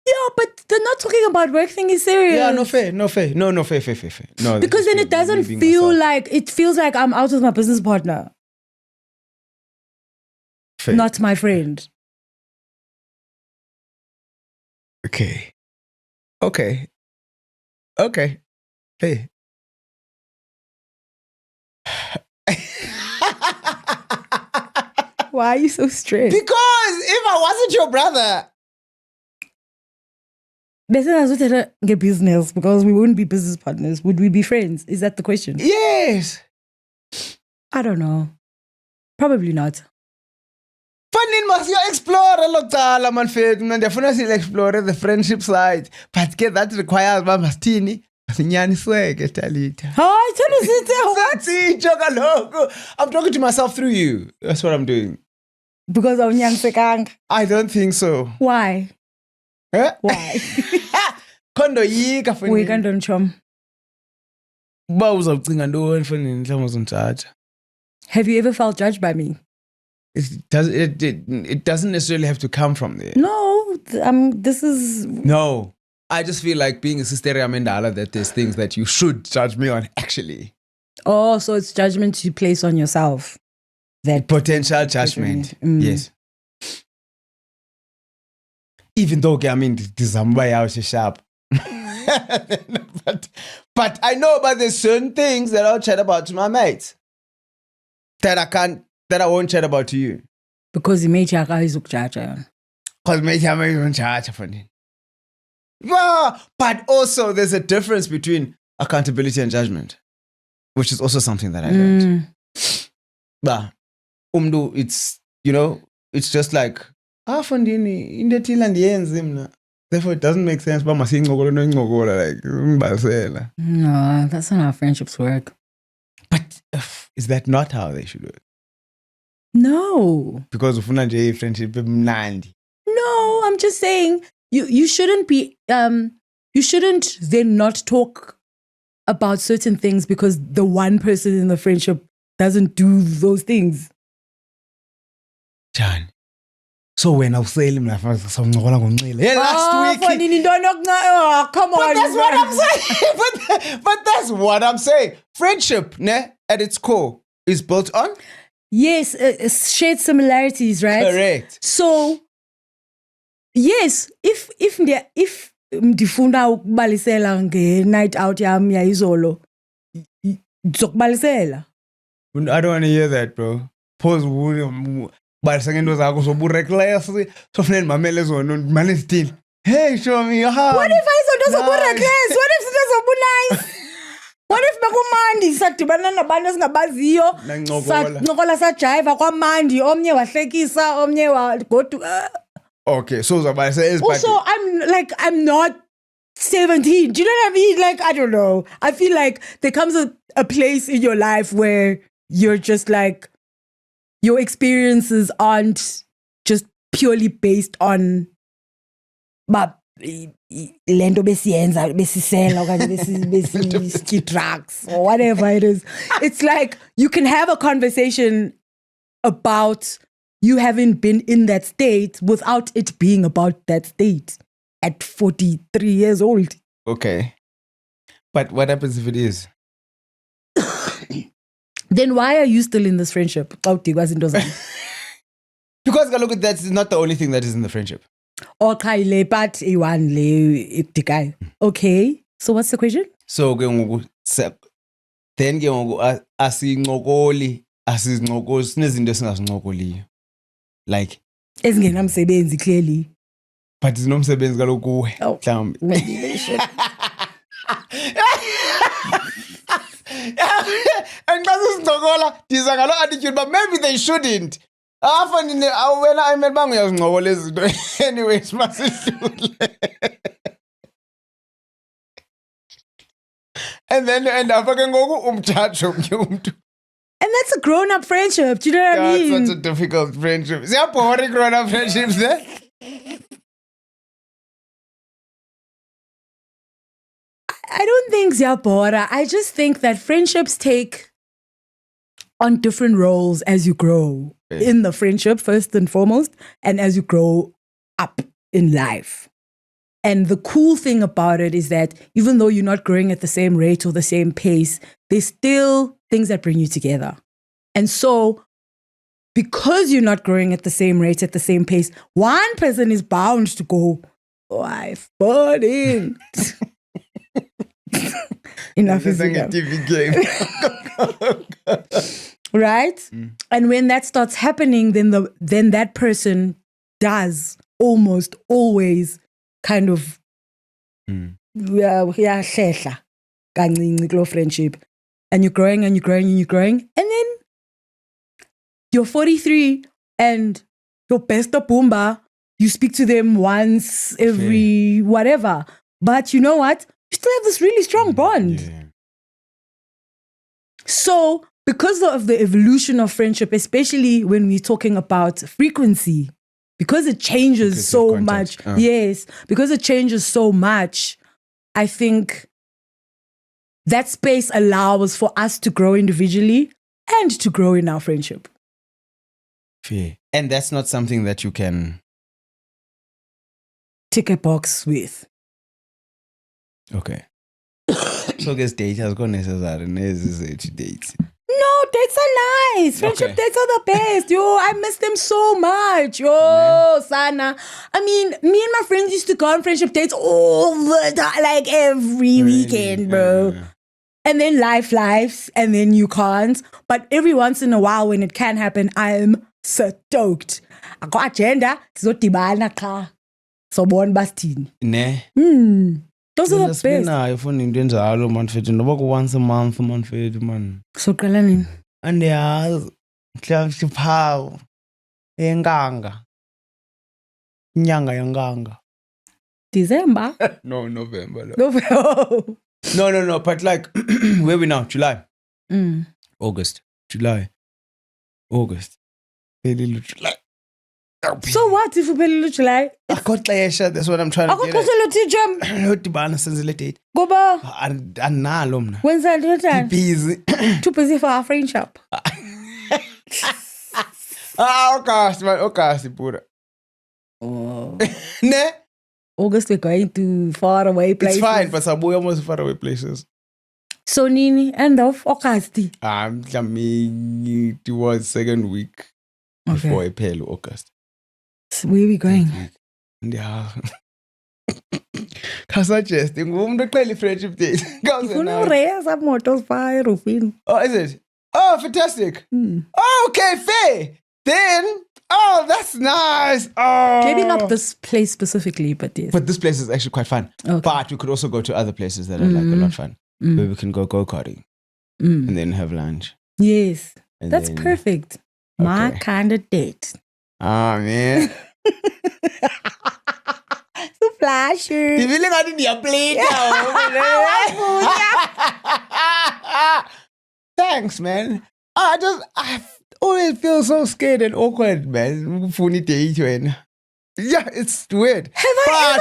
Yeah, but they're not talking about work thing is serious. Yeah, no fair. No, Because then it doesn't feel like, it feels like I'm out with my business partner. fair. Not my friend. Okay. Hey. Why are you so stressed? Because if I wasn't your brother, Get business because we wouldn't be business partners. Would we be friends? Is that the question? yes. I don't know. Probably not. Fanele masiyo explore lokuqala manfethu mina ndiyafuna siye explore the friendship side but ke that requires uba masithini masinyanisweke Talita. Hi, tell us it. Sasitsho kaloku. I'm talking to myself through you. That's what I'm doing. Because of Nyangsekang. I don't think so. Why? Huh? Why? Kondoyika We fanele. can don't chum. Uba uzawucinga ntoni fanele mhlawumbi uzontshaja. Have you ever felt judged by me? It doesn't necessarily have to come from there. No. This is. No. I just feel like being a Sisteria Mendala that there's things that you should judge me on actually. Oh, so it's judgment you place on yourself. That Potential judgment. Mm. Yes. Even though I mean dizamba yawo sharp. But I know about there's certain things that I'll chat about to my mates. That I won't chat about to you. because he made you guys look judge. Because maybe I'm even charge for it. Yeah, but also there's a difference between accountability and judgment, which is also something that I learned. Bah, it's, it's just like, fundini, indetila ndiyenzi mna. Therefore, it doesn't make sense. But like, No, that's not how friendships work. but is that not how they should work? No. Because ufuna nje friendship mnandi. No, I'm just saying you shouldn't be you shouldn't then not talk about certain things because the one person in the friendship doesn't do those things. John. So when I was saying last week. Come But on. that's what I'm saying. but that's what I'm saying. Friendship, at its core, is built on. Yes, shared similarities, right? Correct. So, yes, if ndifuna ukubalisela nge-night out yam yayizolo, ndizokubalisela. I don't want to hear that, bro. Pause. Balisa ngento zakho sobureckless. Sofunela mamele zona manje still. Hey, show me your hand. What if ayizonto zobu-reckless? What if zobu-nice? What if bekumandi sadibana nabantu esingabaziyo sancokola sajiva kwamandi omnye wahlekisa omnye wagodu Okay, so uzabalisa also I'm not 17. Do you know what I mean? Like, I don't know. I feel like there comes a place in your life where you're just like your experiences aren't just purely based on lento besiyenza besisela okanye besi drugs or whatever it is. It's like you can have a conversation about you having been in that state without it being about that state at 43 years old. Okay. But what happens if it is? Then why are you still in this friendship? Because look, that's not the only thing that is in the friendship. Okay, so what's the question? So then asizincokoli sinezinto esingazincokoliyo. Like ezingenamsebenzi clearly. But zinomsebenzi kaloku kuwe mhlawumbi. Maybe they should. And basizincokola ndiza ngalo attitude but maybe they shouldn't. Wena ayimele bangu uyazincokola izinto anyways masidlule. And then end up ke ngoku umtshato omnye umntu. And that's a grown-up friendship. Do you know what I That's mean? such a difficult friendship. Ziyabhora grown-up friendships there. I don't think ziyabhora. I just think that friendships take on different roles as you grow in the friendship, first and foremost, and as you grow up in life. And the cool thing about it is that even though you're not growing at the same rate or the same pace, there's still things that bring you together. And so, because you're not growing at the same rate, at the same pace, one person is bound to go, I've bought in. Enough is It's like a enough. TV game. Right? And when that starts happening, then that person does almost always kind of hlehla kancinci kulo friendship. And you're growing and you're growing and you're growing. And then you're 43 and your best boomba, you speak to them once every whatever. But you know what? You still have this really strong bond. Yeah. So, because of the evolution of friendship, especially when we're talking about frequency, because it changes Because of so context. much, yes, because it changes so much, I think that space allows for us to grow individually and to grow in our friendship. Fair. And that's not something that you can. Tick a box with. Okay. So guess date has gone necessary. Necessary dates. No, dates are nice. Friendship Okay. dates are the best. Yo, I miss them so much. Yo, Sana. I mean, me and my friends used to go on friendship dates all the time, like every weekend, bro. Yeah. And then lives, and then you can't. But every once in a while, when it can happen, I'm stoked. I got agenda. Sizodibana cha. Sobona basithini. Ne. Those are the best. Sibinayo funa into enjalo man mfethu noba ku once a month man mfethu man. So qala nini? Andiyazi. Mhlawumbe siphawu enkanga. Inyanga yenkanga. December? No, November. November. No, but like where we now? July. August. July. August. July. So what if uphelile July? Akhoxesha, that's what I'm trying to get at. Akuxesha lothi jam. Lodibana senzile date. Ngoba Andinalo mna. wenza njani? Busy. Too busy for our friendship. August, man. August, pura. Oh. Ne? August we're going to far away places. It's fine, but sabuya almost far away places. So Nini, end of August. Mhlawumbe towards second week before April, August. So where are we going? Ndiyazi. Kasuggest ngumuntu oqhela i-friendship date. Ufuna ureza motors by Rufin. Oh, is it? Oh, fantastic. Oh, okay, fair. Then, oh, that's nice. Oh. Maybe not this place specifically, but yes. But this place is actually quite fun. Okay. But we could also go to other places that are like a lot of fun. Where we can go go-karting and then have lunch. Yes. And That's then- perfect. My Okay. kind of date. Ah, man. So flashy. Ndivile ngathi ndiyaplita. Thanks, man. I always feel so scared and awkward, man. Funny date when. Yeah, it's weird. Have I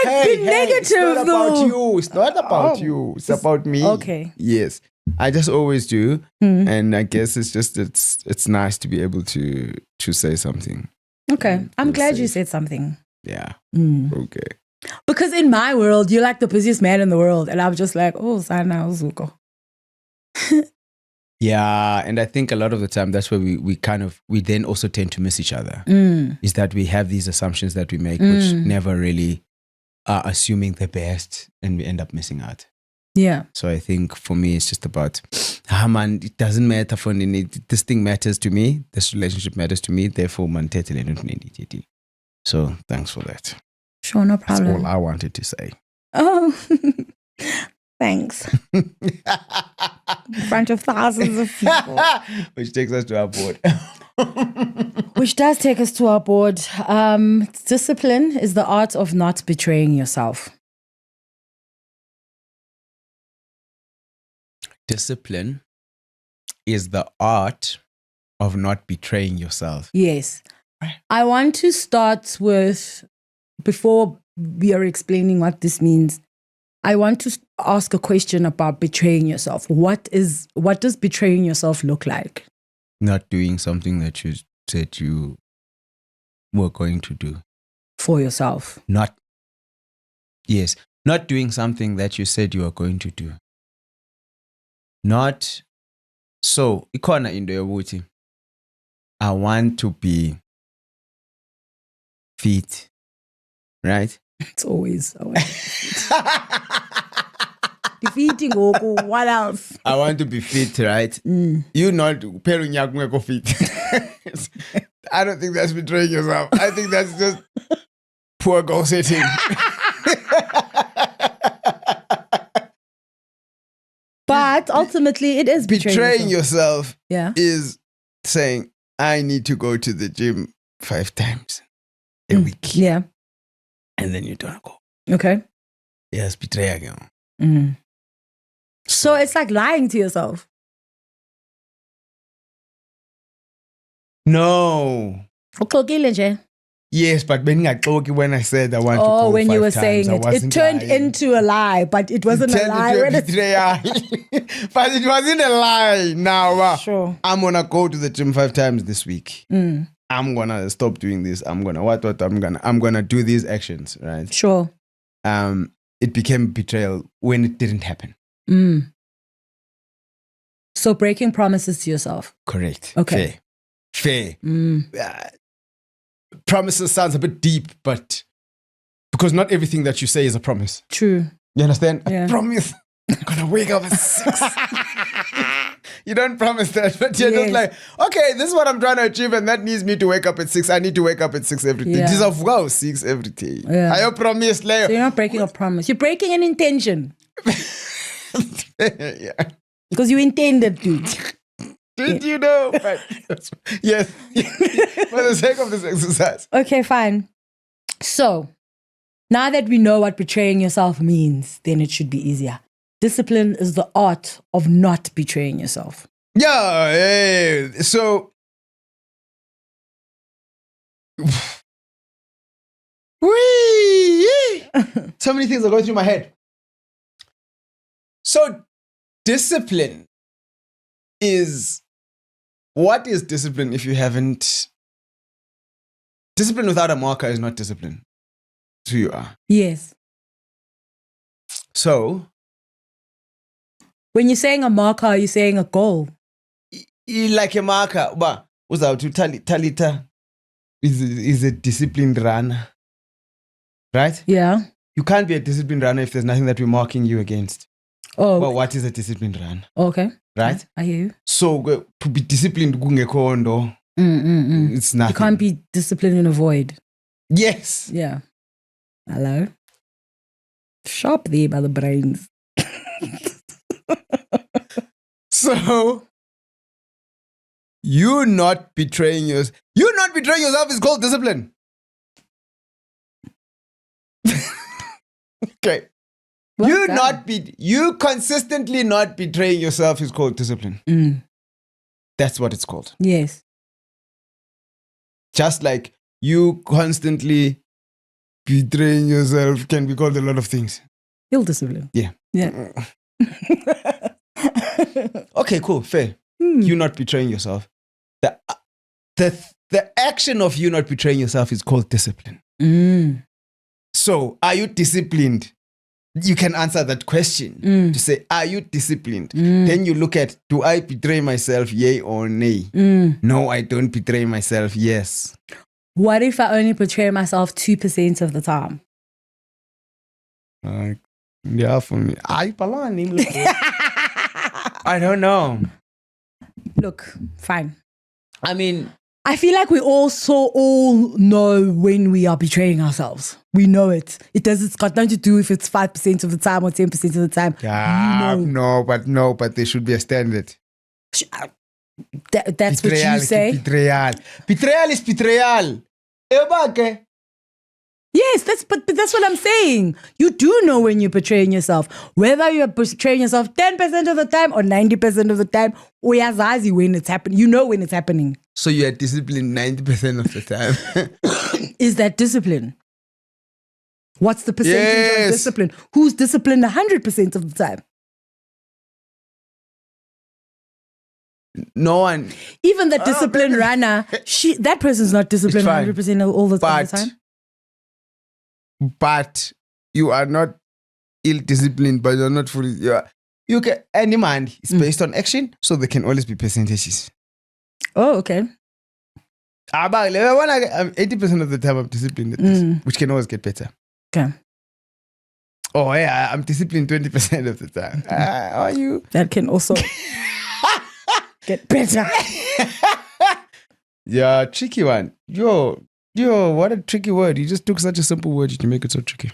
ever been negative it's not though? about you. It's not about Oh. you. It's about me. Okay. Yes. I just always do. And I guess it's just it's nice to be able to say something. Okay. I'm Feel glad you safe. said something. Yeah. Okay. Because in my world, you're like the busiest man in the world. And I'm just like, oh, Sana Uzuko. Yeah, and I think a lot of the time that's where we then also tend to miss each other. Is that we have these assumptions that we make which never really are assuming the best and we end up missing out. Yeah. So I think for me it's just about man, it doesn't matter for me. This thing matters to me, this relationship matters to me, therefore man. So thanks for that. Sure, no That's problem. all I wanted to say. Oh, thanks. In front of thousands of people. Which takes us to our board. Which does take us to our board. Discipline is the art of not betraying yourself. discipline is the art of not betraying yourself. Yes. I want to start with, before we are explaining what this means, I want to ask a question about betraying yourself. What does betraying yourself look like? Not doing something that you said you were going to do. For yourself. Not doing something that you said you were going to do. Not, so, ikona into yokuthi, I want to be fit, right? It's always defeating Goku. What else? I want to be fit, right? You not go fit. I don't think that's betraying yourself. I think that's just poor goal setting. But ultimately, it is Betraying yourself Yeah. is saying, I need to go to the gym 5 times a week. Yeah. And then you don't go. Okay. Yes, betray again. So it's like lying to yourself. No. Uxokile nje. Yes, but when I said I want to go when you 5 were times, saying I it wasn't turned lying. into a lie, but it wasn't a Turned lie. into a When it's- betrayal. But it wasn't a lie. Now, Sure. I'm gonna go to the gym 5 times this week. I'm gonna stop doing this. I'm gonna I'm gonna do these actions, right? Sure. It became betrayal when it didn't happen. So breaking promises to yourself. Correct. Okay. Fair. Promises sounds a bit deep, but because not everything that you say is a promise. True. You understand? Yeah. I promise I'm gonna wake up at 6. You don't promise that, but you're just Yes. like, okay, this is what I'm trying to achieve, and that needs me to wake up at 6. I need to wake up at 6 every day. Yeah. This of wow, 6 every day. Yeah. I promise, So Leo. you're not breaking a promise. You're breaking an intention Yeah. because you intended to. Did you know? But, yes. For the sake of this exercise. Okay, fine. So now that we know what betraying yourself means, then it should be easier. Discipline is the art of not betraying yourself. Yeah. So. Whee! So many things are going through my head. So, discipline is. What is discipline if you haven't. Discipline without a marker is not discipline. It's who you are. Yes. So, When you're saying a marker, you're saying a goal. like a marker, but without to Talita is a disciplined runner. Right? Yeah. You can't be a disciplined runner if there's nothing that we're marking you against. Oh, Well, what is a disciplined run? okay. Right? I hear you. So to be disciplined, it's nothing. You can't be disciplined in a void. Yes. Yeah. Hello? Sharp there by the brains. So you not betraying yourself is called discipline. Okay. Well done. You consistently not betraying yourself is called discipline. That's what it's called. Yes. Just like you constantly betraying yourself can be called a lot of things. Ill discipline. Yeah. Yeah. Okay, cool, fair. You not betraying yourself. The action of you not betraying yourself is called discipline. So, are you disciplined? You can answer that question to say, are you disciplined? Then you look at, do I betray myself, yay or nay? No, I don't betray myself, yes. What if I only betray myself 2% of the time? Yeah, for me. I don't know. Look, fine. I mean, I feel like we all know when we are betraying ourselves. We know it. It's got nothing to do if it's 5% of the time or 10% of the time. no, but there should be a standard. That's what you say? Betrayal is betrayal. Yes, but that's what I'm saying. You do know when you're betraying yourself. Whether you're betraying yourself 10% of the time or 90% of the time, uyazazi when it's happening. You know when it's happening. So you are disciplined 90% of the time. Is that discipline? What's the percentage of Yes. discipline? Who's disciplined 100% of the time? No one. Even the disciplined runner, that person's not disciplined It's fine. 100% all the But- time. But you are not ill-disciplined, but you're not fully. You can. Any man is based on action, so there can always be percentages. Oh, okay. But I'm 80% of the time I'm disciplined at this, which can always get better. Okay. Oh yeah, I'm disciplined 20% of the time. How are you? That can also get better. Yeah, tricky one. Yo, what a tricky word. You just took such a simple word to make it so tricky.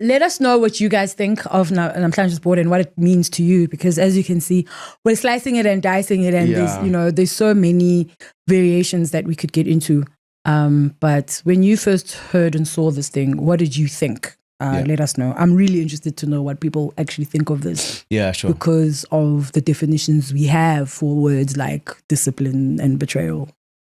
Let us know what you guys think of Namhlanje's board and what it means to you, because as you can see, we're slicing it and dicing it, and Yeah. there's so many variations that we could get into. But when you first heard and saw this thing, what did you think? Let us know. I'm really interested to know what people actually think of this, Yeah, sure. because of the definitions we have for words like discipline and betrayal.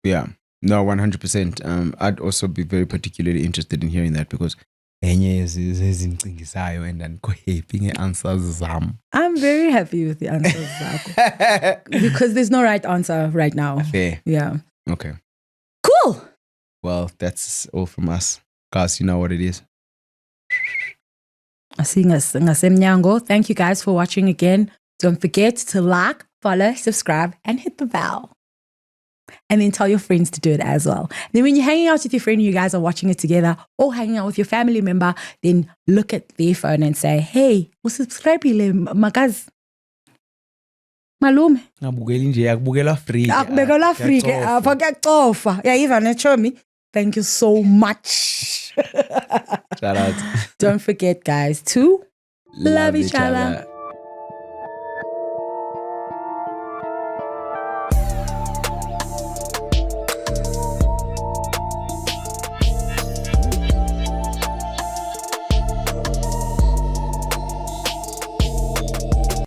Yeah. No, 100%. I'd also be very particularly interested in hearing that, because enye ezincingisayo and andikho-happy nge-answers zam. I'm very happy with the answers, Zako, because there's no right answer right now. Fair. Yeah. Okay. Cool. Well, that's all from us. Guys, you know what it is. Ngasemnyango. Thank you guys for watching again. Don't forget to like, follow, subscribe, and hit the bell. And then tell your friends to do it as well. Then when you're hanging out with your friend, you guys are watching it together, or hanging out with your family member, then look at their phone and say, hey, subscribe magaz. Malume. Ngabukeli nje akubukela free. Akubekela Afrika apha kuyacofa. Yayiva nechomi. Thank you so much. Shout out. Don't forget, guys, to love each other.